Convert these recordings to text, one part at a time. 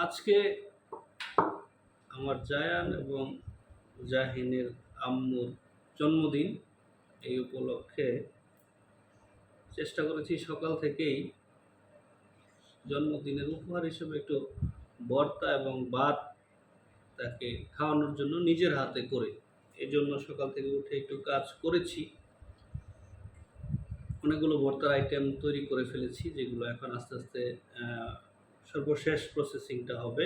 আজকে আমার জায়ান এবং জাহিনের আম্মুর জন্মদিন। এই উপলক্ষে চেষ্টা করেছি সকাল থেকেই জন্মদিনের উপহার হিসেবে একটু ভর্তা এবং ভাত তাকে খাওয়ানোর জন্য নিজের হাতে করে। এই জন্য সকাল থেকে উঠে একটু কাজ করেছি। অনেকগুলো ভর্তার আইটেম তৈরি করে ফেলেছি, যেগুলো এখন আস্তে আস্তে সর্বশেষ প্রসেসিংটা হবে।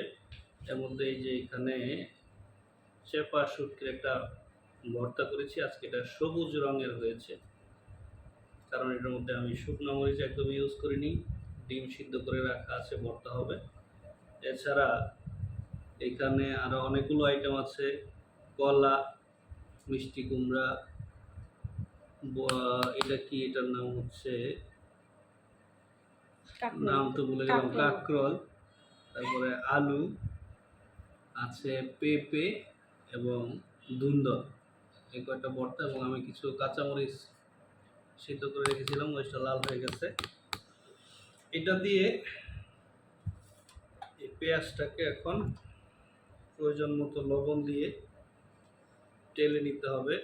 এর মধ্যে এই যে এখানে চেপা শুটকির একটা ভর্তা করেছি। আজকে এটা সবুজ রঙের হয়েছে, কারণ এটার মধ্যে আমি শুকনো মরিচ একদম ইউজ করিনি। ডিম সিদ্ধ করে রাখা আছে, ভর্তা হবে। এছাড়া এখানে আরও অনেকগুলো আইটেম আছে: কলা, মিষ্টি কুমড়া, এটা কি, এটার নাম হচ্ছে, নাম তো ভুলে গেলাম, কাকরোল, তারপরে আলু আছে, পেঁপে এবং ধুন্দল, এই কয়েকটা ভর্তা। এবং আমি কিছু কাঁচামরিচ সিদ্ধ করে রেখেছিলাম, মরিচটা লাল হয়ে গেছে। এটা দিয়ে এই পেঁয়াজটাকে এখন প্রয়োজন মতো লবণ দিয়ে টেলে নিতে হবে।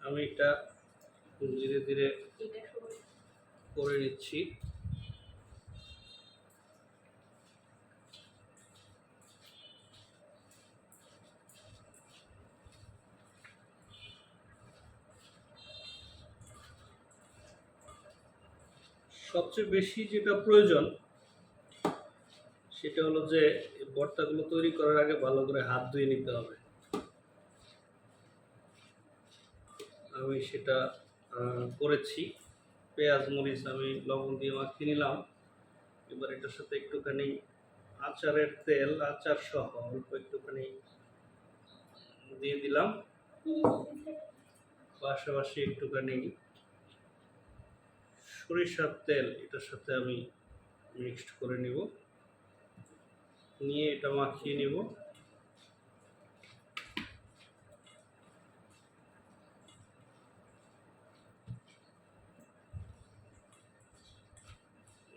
আমি এটা ধীরে ধীরে করে নিচ্ছি। সবচেয়ে বেশি যেটা প্রয়োজন সেটা হলো যে ভর্তাগুলো তৈরি করার আগে ভালো করে হাত ধুয়ে নিতে হবে। আমি সেটা করেছি। পেঁয়াজ মরিচ আমি লবণ দিয়ে মাখিয়ে নিলাম। এবার এটার সাথে একটুখানি আচারের তেল, আচার সহ অল্প একটুখানি দিয়ে দিলাম। পাশাপাশি একটুখানি সরিষার তেল এটার সাথে আমি মিক্সড করে নিব, নিয়ে এটা মাখিয়ে নিব।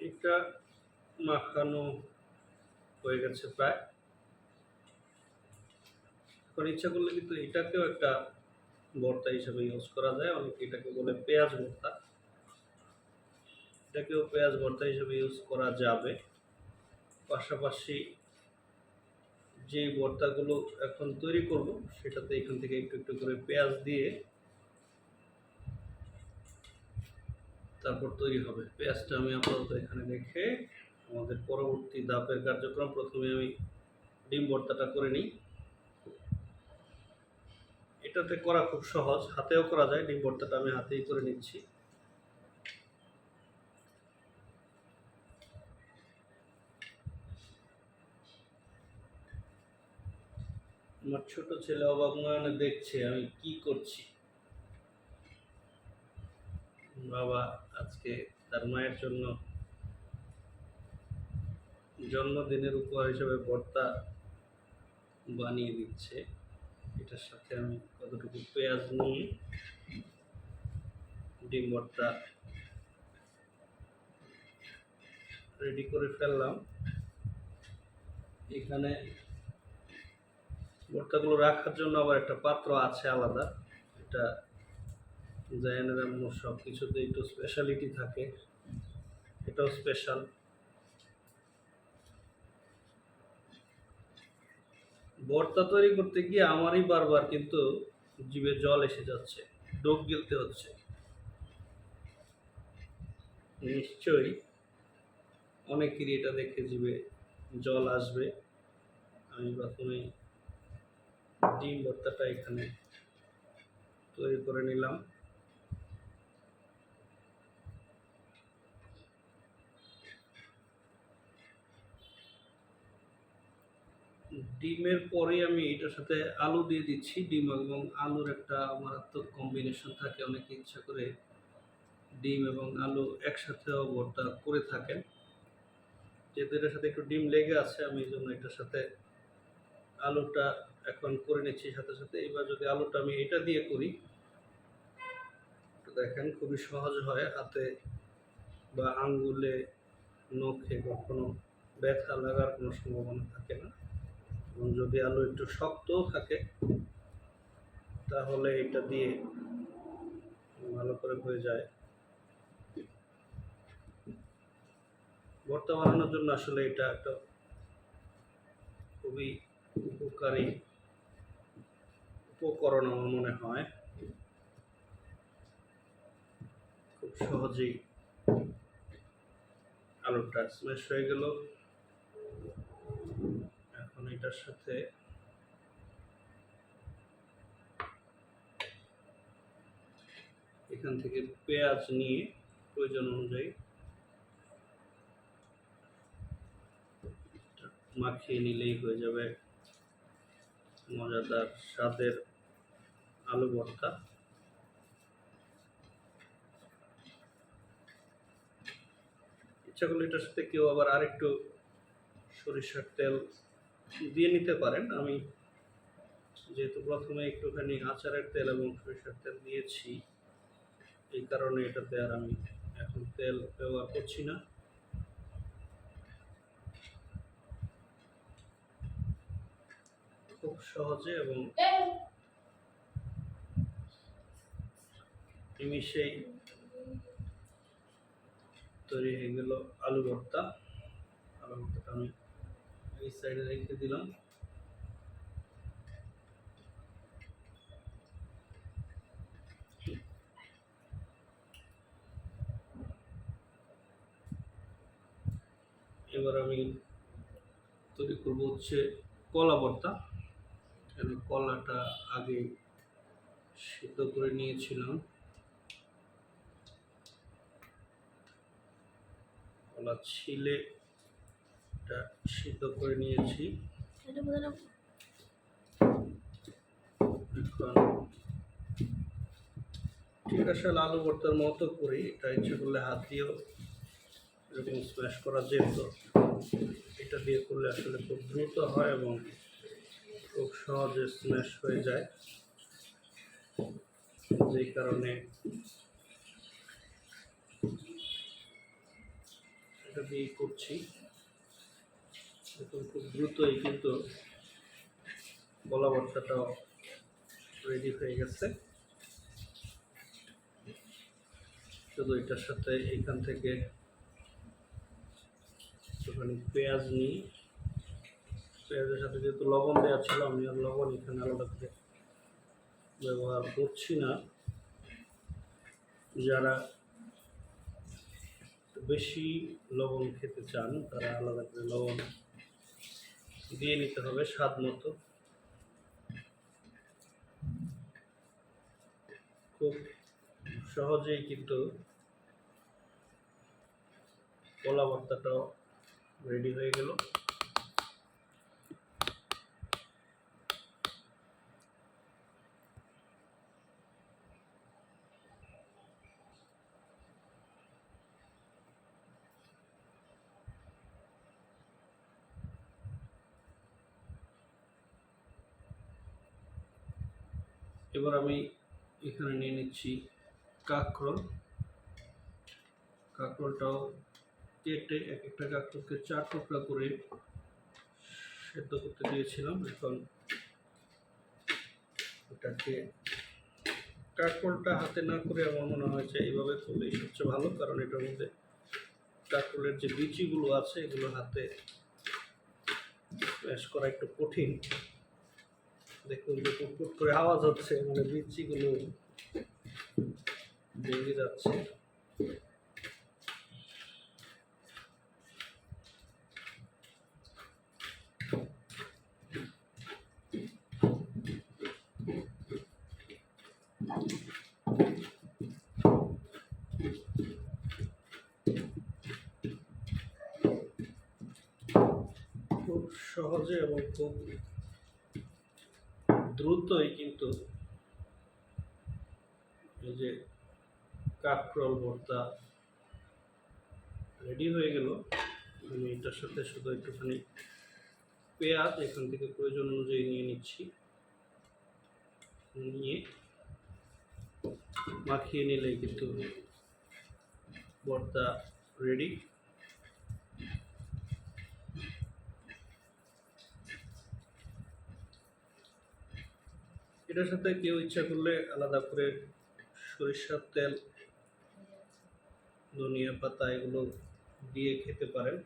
এটা মাখানো হয়ে গেছে প্রায়। এখন ইচ্ছা করলে কিন্তু এটাকেও একটা ভর্তা হিসেবে ইউজ করা যায়। অনেকে এটাকে বলে পেঁয়াজ ভর্তা, এটাকেও পেঁয়াজ ভর্তা হিসেবে ইউজ করা যাবে। পাশাপাশি যে ভর্তাগুলো এখন তৈরি করব সেটাতে এখান থেকে একটু একটু করে পেঁয়াজ দিয়ে তারপর তৈরি হবে। পেঁয়াজটা আমি আপাতত এখানে রেখে আমাদের পরবর্তী ধাপের কার্যক্রম, প্রথমে আমি ডিম ভর্তাটা করে নিই। এটাতে করা খুব সহজ, হাতেও করা যায়। ডিম ভর্তাটা আমি হাতেই করে নিচ্ছি। আমার ছোট ছেলে অবাক নয়নে দেখছে আমি কি করছি। বাবা আজকে তার মায়ের জন্য জন্মদিনের উপহার হিসেবে ভর্তা বানিয়ে দিচ্ছে। এটার সাথে আমি কতটুকু পেঁয়াজ নিয়ে ডিম ভর্তা রেডি করে ফেললাম। এখানে ভর্তাগুলো রাখার জন্য আবার একটা পাত্র আছে আলাদা। এটা জায়ানের আম্মুর সব কিছুতে একটু স্পেশালিটি থাকে, এটাও স্পেশাল। ভর্তা তৈরি করতে গিয়ে আমারই বারবার কিন্তু জিভে জল এসে যাচ্ছে, ডোক গিলতে হচ্ছে। নিশ্চয়ই অনেকেরই এটা দেখে জিভে জল আসবে। আমি প্রথমে ডিম ভর্তাটা এখানে তৈরি করে নিলাম। ডিমের পরে আমি এটার সাথে আলু দিয়ে দিচ্ছি। ডিম এবং আলুর একটা মারাত্মক কম্বিনেশন থাকে, অনেকে ইচ্ছা করে ডিম এবং আলু একসাথেও ভর্তা করে থাকেন। যেহেতু এটার সাথে একটু ডিম লেগে আছে, আমি এই জন্য এটার সাথে আলুটা এখন করে নিচ্ছি সাথে সাথে। এবার যদি আলুটা আমি এটা দিয়ে করি, তো দেখেন খুবই সহজ হয়, হাতে বা আঙ্গুলে নখে কখনো ব্যথা লাগার কোনো সম্ভাবনা থাকে না। এবং যদি আলু একটু শক্তও থাকে তাহলে এটা দিয়ে ভালো করে হয়ে যায়। ভর্তা বানানোর জন্য আসলে এটা একটা খুবই উপকারী উপকরণ আমার মনে হয়। খুব সহজেই আলুটা স্ম্যাশ হয়ে গেল। এখন এটার সাথে এখান থেকে পেঁয়াজ নিয়ে প্রয়োজন অনুযায়ী মাখিয়ে নিলেই হয়ে যাবে মজাদার স্বাদের আলু ভর্তা। ইচ্ছা করলে এটার সাথে কেউ আবার আরেকটু সরিষার তেল দিয়ে নিতে পারেন। আমি যেহেতু প্রথমে একটুখানি আচারের তেল এবং সরিষার তেল দিয়েছি, এই কারণে এটাতে আর আমি এখন তেল ব্যবহার করছি না। খুব সহজে এবং নিমিষেই তৈরি হয়ে গেল আলু ভর্তা। আলু ভর্তাটা আমি এই সাইডে রেখে দিলাম। এবার আমি তৈরি করবো হচ্ছে কলা ভর্তা। এখানে কলাটা আগে সিদ্ধ করে নিয়েছিলাম, কলা ছিলে এটা সিদ্ধ করে নিয়েছি। এখন ঠিক আছে, আলু ভর্তার মতো করে এটা ইচ্ছে করলে হাত দিয়েও এরকম স্ম্যাশ করা যেত। এটা দিয়ে করলে আসলে খুব দ্রুত হয় এবং খুব সহজে স্ম্যাশ হয়ে যায়, যেই কারণে এটা দিয়েই করছি। এখন খুব দ্রুতই কিন্তু কলা ভর্তাটাও রেডি হয়ে গেছে। শুধু এটার সাথে এইখান থেকে একটুখানি পেঁয়াজ নিই। পেঁয়াজের সাথে যেহেতু লবণ দেওয়া ছিল, আমি আর লবণ এখানে আলাদা করে ব্যবহার করছি না। যারা বেশি লবণ খেতে চান তারা আলাদা করে লবণ দিয়ে নিতে হবে স্বাদ মতো। খুব সহজেই কিন্তু কলা ভর্তাটাও রেডি হয়ে গেল। এবার আমি এখানে নিয়ে নিচ্ছি কাঁকরোল। কাঁকরোলটাও কেটে এক একটা কাঁকরোলকে 4 টুকরা করে সেদ্ধ করতে দিয়েছিলাম। এখন ওটাকে কাঁকরোলটা হাতে না করে আমার মনে হয় যে এইভাবে করলেই সবচেয়ে ভালো, কারণ এটার মধ্যে কাঁকরোলের যে বিচিগুলো আছে এগুলো হাতে স্ম্যাশ করা একটু কঠিন। দেখুন যে টুকটুক করে আওয়াজ হচ্ছে, মানে বিচিগুলো ভেঙে যাচ্ছে। খুব সহজে এবং খুব দ্রুতই কিন্তু এই যে কাঁকরোল ভর্তা রেডি হয়ে গেল। আমি এটার সাথে শুধু একটুখানি পেঁয়াজ এখান থেকে প্রয়োজন অনুযায়ী নিয়ে নিচ্ছি, নিয়ে মাখিয়ে নিলেই কিন্তু ভর্তা রেডি। এটার সাথে কেউ ইচ্ছা করলে আলাদা করে সরিষার তেল, ধনিয়া পাতা এগুলো দিয়ে খেতে পারেন,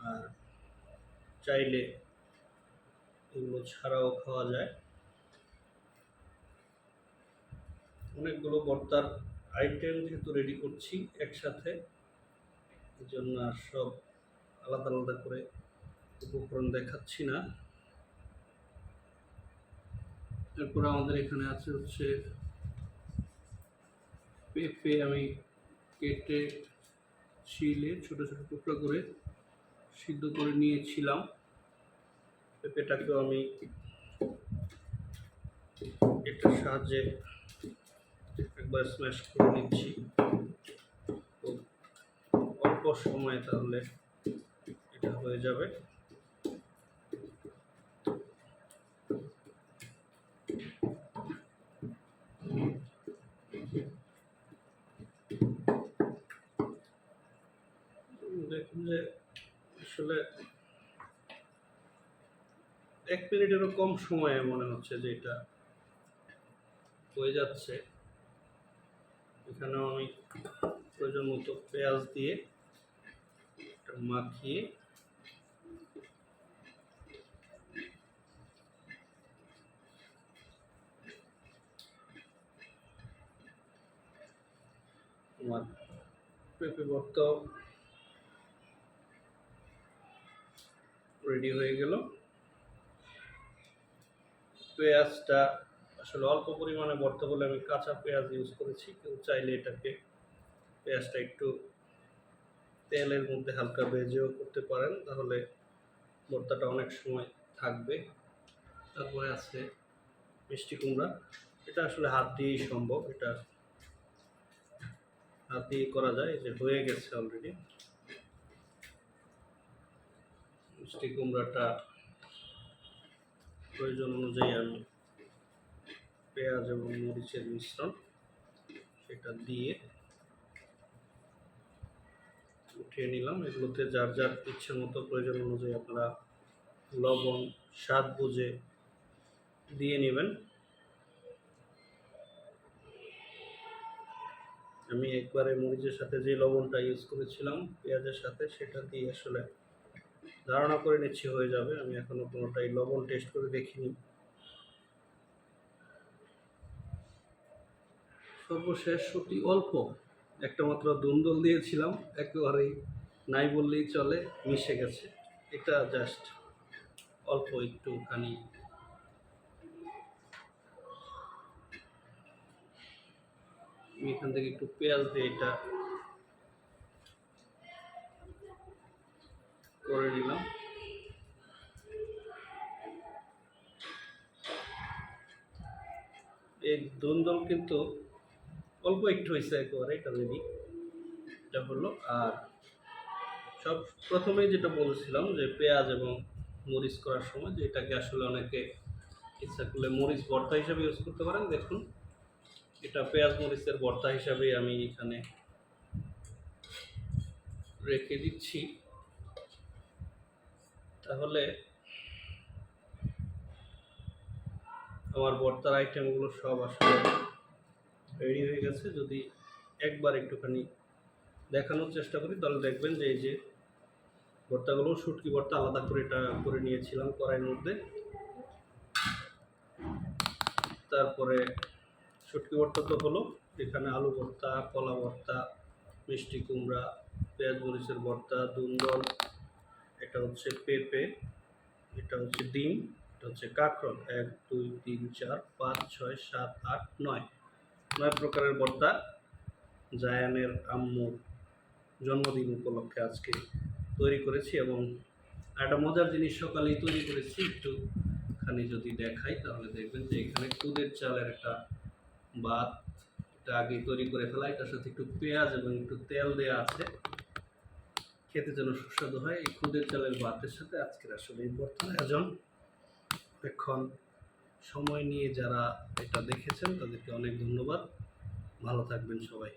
আর চাইলে এগুলো ছাড়াও খাওয়া যায়। অনেকগুলো ভর্তার আইটেম যেহেতু রেডি করছি একসাথে, এই জন্য আর সব আলাদা আলাদা করে উপকরণ দেখাচ্ছি না। এরপর আমাদের এখানে আছে হচ্ছে পেঁপে, আমি কেটে ছিলে ছোট ছোট টুকরো করে সিদ্ধ করে নিয়েছিলাম। পেঁপেটাকেও আমি এটার সাহায্যে একবার স্ম্যাশ করে নিচ্ছি, খুব অল্প সময়ে তাহলে এটা হয়ে যাবে। দেখুন যে আসলে 1 মিনিটেরও কম সময়ে মনে হচ্ছে যে এটা হয়ে যাচ্ছে। এখানেও আমি প্রয়োজন মতো পেঁয়াজ দিয়ে এটা মাখিয়ে আমার পেঁপে ভর্তা রেডি হয়ে গেল। পেঁয়াজটা আসলে অল্প পরিমাণে ভর্তা বলে আমি কাঁচা পেঁয়াজ ইউজ করেছি, কেউ চাইলে এটাকে পেঁয়াজটা একটু তেলের মধ্যে হালকা ভেজেও করতে পারেন, তাহলে ভর্তাটা অনেক সময় থাকবে। তারপরে আছে মিষ্টি কুমড়া, এটা আসলে হাত দিয়েই সম্ভব, এটা হাত দিয়ে করা যায়, যে হয়ে গেছে অলরেডি। মিষ্টি কুমড়াটা প্রয়োজন অনুযায়ী আমি পেঁয়াজ এবং মরিচের মিশ্রণ সেটা দিয়ে উঠিয়ে নিলাম। এগুলোতে যার যার ইচ্ছে মতো প্রয়োজন অনুযায়ী আপনারা লবণ স্বাদ বুঝে দিয়ে নেবেন। আমি একবারে মরিচের সাথে যে লবণটা ইউজ করেছিলাম পেঁয়াজের সাথে, সেটা দিয়ে আসলে ধারণা করে নিচ্ছি হয়ে যাবে। আমি এখনো কোনোটাই লবণ টেস্ট করে দেখিনি। সর্বশেষ অতি অল্প একটা মাত্র দুন্দল দিয়েছিলাম, একেবারেই নাই বললেই চলে, মিশে গেছে। এটা জাস্ট অল্প একটুখানি আমি এখান থেকে একটু পেঁয়াজ দিয়ে এটা করে নিলাম। এই দুন্দল কিন্তু অল্প একটু হয়েছে, একেবারে এটা রেডি, এটা হলো। আর সব প্রথমেই যেটা বলেছিলাম যে পেঁয়াজ এবং মরিচ করার সময় যে এটাকে আসলে অনেকে ইচ্ছা করলে মরিচ ভর্তা হিসাবে ইউজ করতে পারেন। দেখুন এটা পেঁয়াজ মরিচের ভর্তা হিসাবে আমি এখানে রেখে দিচ্ছি। তাহলে আমার ভর্তার আইটেমগুলো সব আসলে রেডি হয়ে গেছে। যদি একবার একটুখানি দেখানোর চেষ্টা করি তাহলে দেখবেন যে এই যে ভর্তাগুলো, শুটকি ভর্তা আলাদা করে এটা করে নিয়েছিলাম কড়াইয়ের মধ্যে। তারপরে শুটকি ভর্তা তো হলো, এখানে আলু ভর্তা, কলা ভর্তা, মিষ্টি কুমড়া, পেঁয়াজ মরিচের ভর্তা, দুন্দল, এটা হচ্ছে পেঁপে, এটা হচ্ছে ডিম, এটা হচ্ছে কাঁকরোল। 1 2 3 4 5 6 7 8 9 প্রকারের ভর্তা জায়ানের আম্মুর জন্মদিন উপলক্ষে আজকে তৈরি করেছি। এবং একটা মজার জিনিস সকালেই তৈরি করেছি, একটুখানি যদি দেখাই তাহলে দেখবেন যে এখানে খুদের চালের একটা ভাত, এটা আগেই তৈরি করে ফেলা, এটার সাথে একটু পেঁয়াজ এবং একটু তেল দেওয়া আছে। খেতে যেন সুস্বাদু হয়। এই খুদের চালের ভাতের সাথে আজকের আসলে এই ভর্তার আয়োজন। এখন সময় নিয়ে যারা এটা দেখেছেন তাদেরকে অনেক ধন্যবাদ। ভালো থাকবেন সবাই।